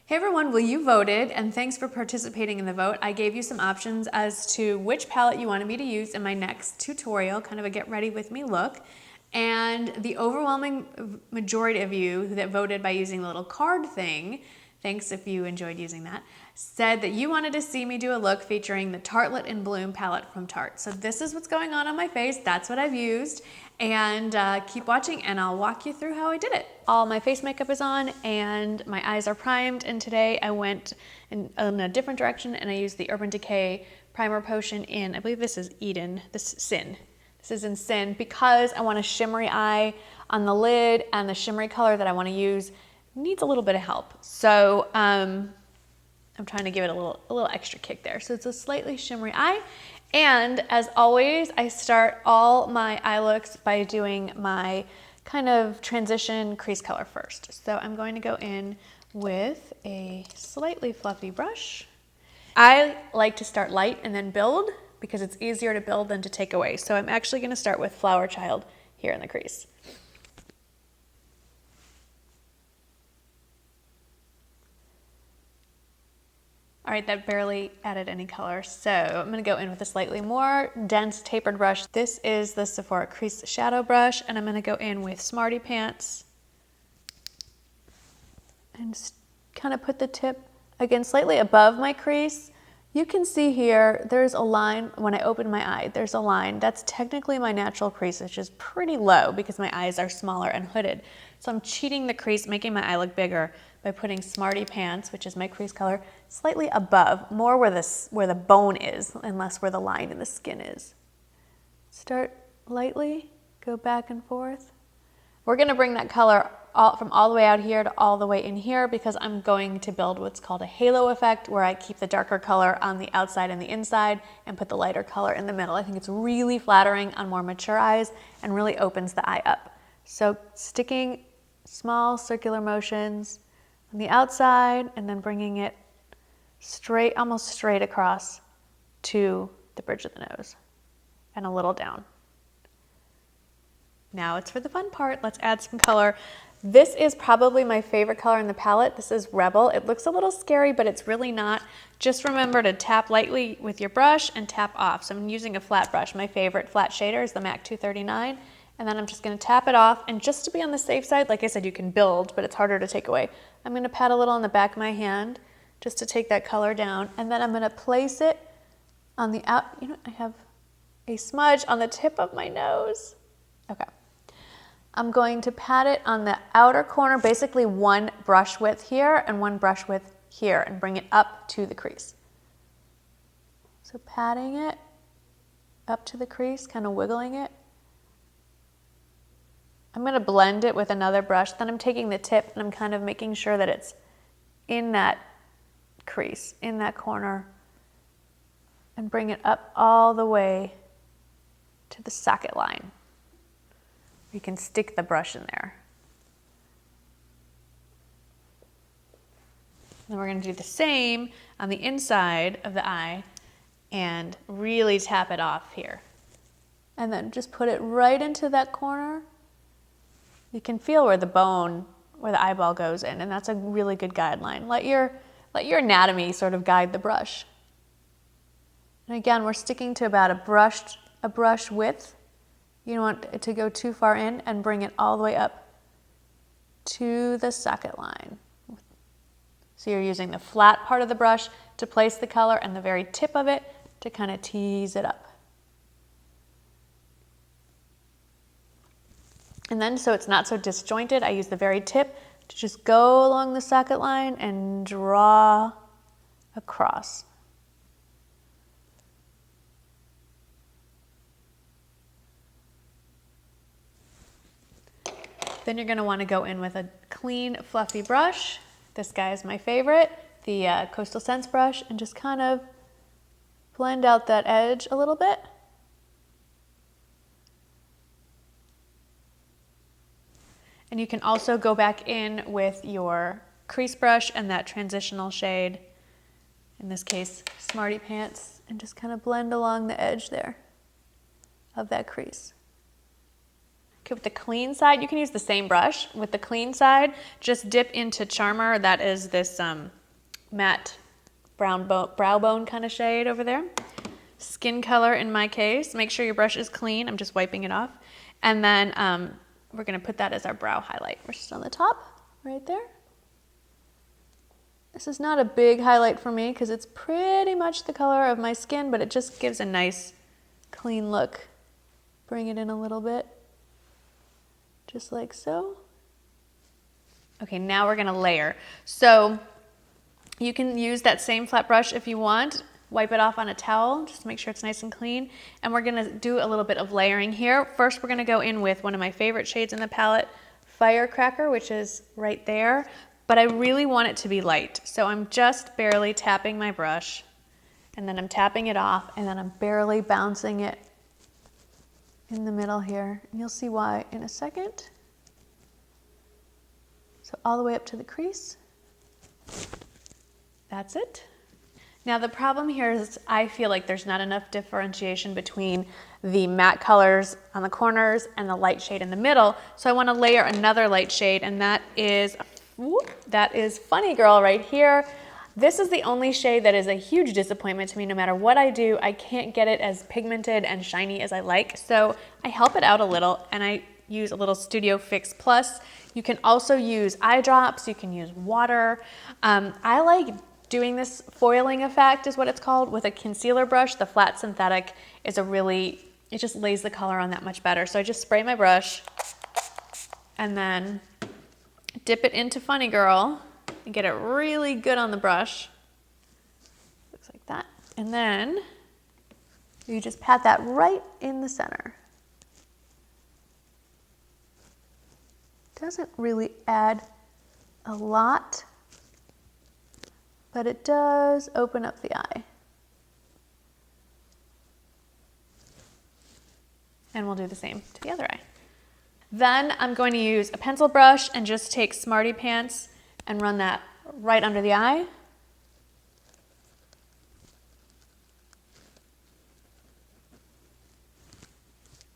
Hey everyone, well you voted and thanks for participating in the vote. I gave you some options as to which palette you wanted me to use in my next tutorial, kind of a get ready with me look. And the overwhelming majority of you that voted by using the little card thing, thanks if you enjoyed using that, said that you wanted to see me do a look featuring the Tartelette in Bloom palette from Tarte. So this is what's going on my face, that's what I've used. And keep watching and I'll walk you through how I did it. All my face makeup is on and my eyes are primed, and today I went in a different direction and I used the Urban Decay Primer Potion in, I believe this is Eden, this is Sin. This is in Sin because I want a shimmery eye on the lid, and the shimmery color that I want to use needs a little bit of help. So I'm trying to give it a little extra kick there. So it's a slightly shimmery eye. And as always, I start all my eye looks by doing my kind of transition crease color first. So I'm going to go in with a slightly fluffy brush. I like to start light and then build because it's easier to build than to take away. So I'm actually going to start with Flower Child here in the crease. All right, that barely added any color. So I'm gonna go in with a slightly more dense tapered brush. This is the Sephora Crease Shadow Brush, and I'm gonna go in with Smarty Pants and kind of put the tip, again, slightly above my crease. You can see here, there's a line, when I open my eye, there's a line. That's technically my natural crease, which is pretty low because my eyes are smaller and hooded. So I'm cheating the crease, making my eye look bigger by putting Smarty Pants, which is my crease color, slightly above, more where the bone is and less where the line in the skin is. Start lightly, go back and forth. We're gonna bring that color from all the way out here to all the way in here because I'm going to build what's called a halo effect, where I keep the darker color on the outside and the inside and put the lighter color in the middle. I think it's really flattering on more mature eyes and really opens the eye up. So sticking small circular motions on the outside and then bringing it straight, almost straight across to the bridge of the nose and a little down. Now it's for the fun part. Let's add some color. This is probably my favorite color in the palette. This is Rebel. It looks a little scary, but it's really not. Just remember to tap lightly with your brush and tap off. So I'm using a flat brush. My favorite flat shader is the MAC 239. And then I'm just gonna tap it off, and just to be on the safe side, like I said, you can build, but it's harder to take away. I'm gonna pat a little on the back of my hand just to take that color down, and then I'm gonna place it on the out, I have a smudge on the tip of my nose. Okay. I'm going to pat it on the outer corner, basically one brush width here and one brush width here, and bring it up to the crease. So patting it up to the crease, kind of wiggling it. I'm going to blend it with another brush, then I'm taking the tip and I'm kind of making sure that it's in that crease, in that corner, and bring it up all the way to the socket line. You can stick the brush in there. Then we're going to do the same on the inside of the eye and really tap it off here. And then just put it right into that corner. You can feel where the bone, where the eyeball goes in, and that's a really good guideline. Let your anatomy sort of guide the brush. And again, we're sticking to about a brush width. You don't want it to go too far in, and bring it all the way up to the socket line. So you're using the flat part of the brush to place the color and the very tip of it to kind of tease it up. And then, so it's not so disjointed, I use the very tip to just go along the socket line and draw across. Then you're going to want to go in with a clean, fluffy brush. This guy is my favorite, the Coastal Scents brush, and just kind of blend out that edge a little bit. And you can also go back in with your crease brush and that transitional shade, in this case, Smarty Pants, and just kind of blend along the edge there of that crease. Okay, with the clean side, you can use the same brush. With the clean side, just dip into Charmer. That is this matte brow bone kind of shade over there. Skin color in my case. Make sure your brush is clean. I'm just wiping it off. And then we're gonna put that as our brow highlight. We're just on the top, right there. This is not a big highlight for me because it's pretty much the color of my skin, but it just gives a nice clean look. Bring it in a little bit, just like so. Okay, now we're gonna layer. So you can use that same flat brush if you want. Wipe it off on a towel, just to make sure it's nice and clean. And we're gonna do a little bit of layering here. First, we're gonna go in with one of my favorite shades in the palette, Firecracker, which is right there. But I really want it to be light. So I'm just barely tapping my brush, and then I'm tapping it off, and then I'm barely bouncing it in the middle here. And you'll see why in a second. So all the way up to the crease. That's it. Now the problem here is I feel like there's not enough differentiation between the matte colors on the corners and the light shade in the middle. So I want to layer another light shade, and that is Funny Girl right here. This is the only shade that is a huge disappointment to me. No matter what I do, I can't get it as pigmented and shiny as I like. So I help it out a little, and I use a little Studio Fix Plus. You can also use eye drops. You can use water. I like doing this foiling effect is what it's called with a concealer brush. The flat synthetic is it just lays the color on that much better. So I just spray my brush and then dip it into Funny Girl and get it really good on the brush. Looks like that. And then you just pat that right in the center. Doesn't really add a lot, but it does open up the eye. And we'll do the same to the other eye. Then I'm going to use a pencil brush and just take Smarty Pants and run that right under the eye.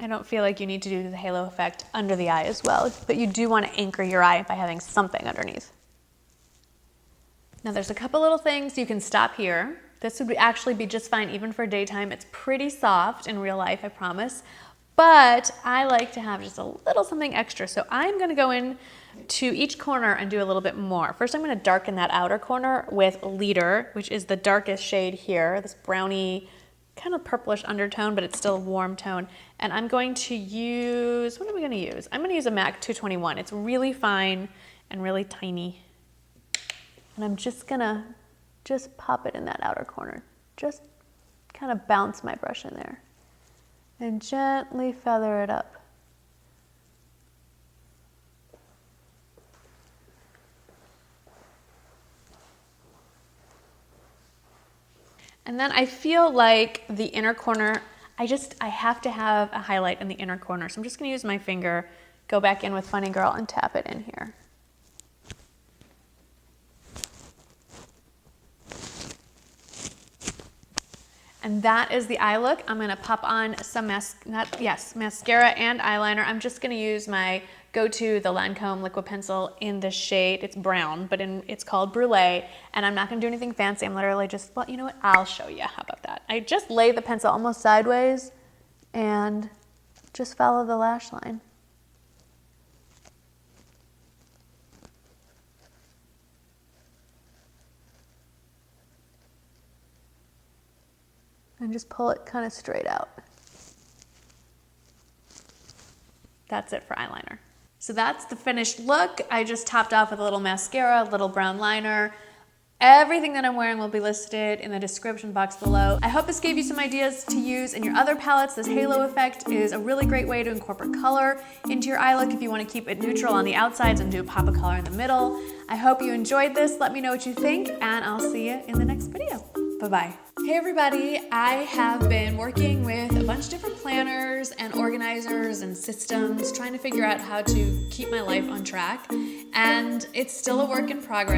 I don't feel like you need to do the halo effect under the eye as well, but you do want to anchor your eye by having something underneath. Now there's a couple little things. You can stop here. This would actually be just fine even for daytime. It's pretty soft in real life, I promise. But I like to have just a little something extra. So I'm gonna go in to each corner and do a little bit more. First, I'm gonna darken that outer corner with Leader, which is the darkest shade here, this brownie, kind of purplish undertone, but it's still a warm tone. And I'm going to use, what am I gonna use? I'm gonna use a MAC 221. It's really fine and really tiny. And I'm just gonna pop it in that outer corner. Just kind of bounce my brush in there and gently feather it up. And then I feel like the inner corner, I have to have a highlight in the inner corner. So I'm just gonna use my finger, go back in with Funny Girl and tap it in here. And that is the eye look. I'm gonna pop on some mascara and eyeliner. I'm just gonna use my go-to, the Lancome liquid pencil in this shade. It's brown, but it's called Brulee. And I'm not gonna do anything fancy. I'm literally just, well, you know what? I'll show you. How about that? I just lay the pencil almost sideways and just follow the lash line. And just pull it kind of straight out. That's it for eyeliner. So that's the finished look. I just topped off with a little mascara, a little brown liner. Everything that I'm wearing will be listed in the description box below. I hope this gave you some ideas to use in your other palettes. This halo effect is a really great way to incorporate color into your eye look if you want to keep it neutral on the outsides and do a pop of color in the middle. I hope you enjoyed this. Let me know what you think, and I'll see you in the next video. Bye-bye. Hey everybody, I have been working with a bunch of different planners and organizers and systems, trying to figure out how to keep my life on track, and it's still a work in progress.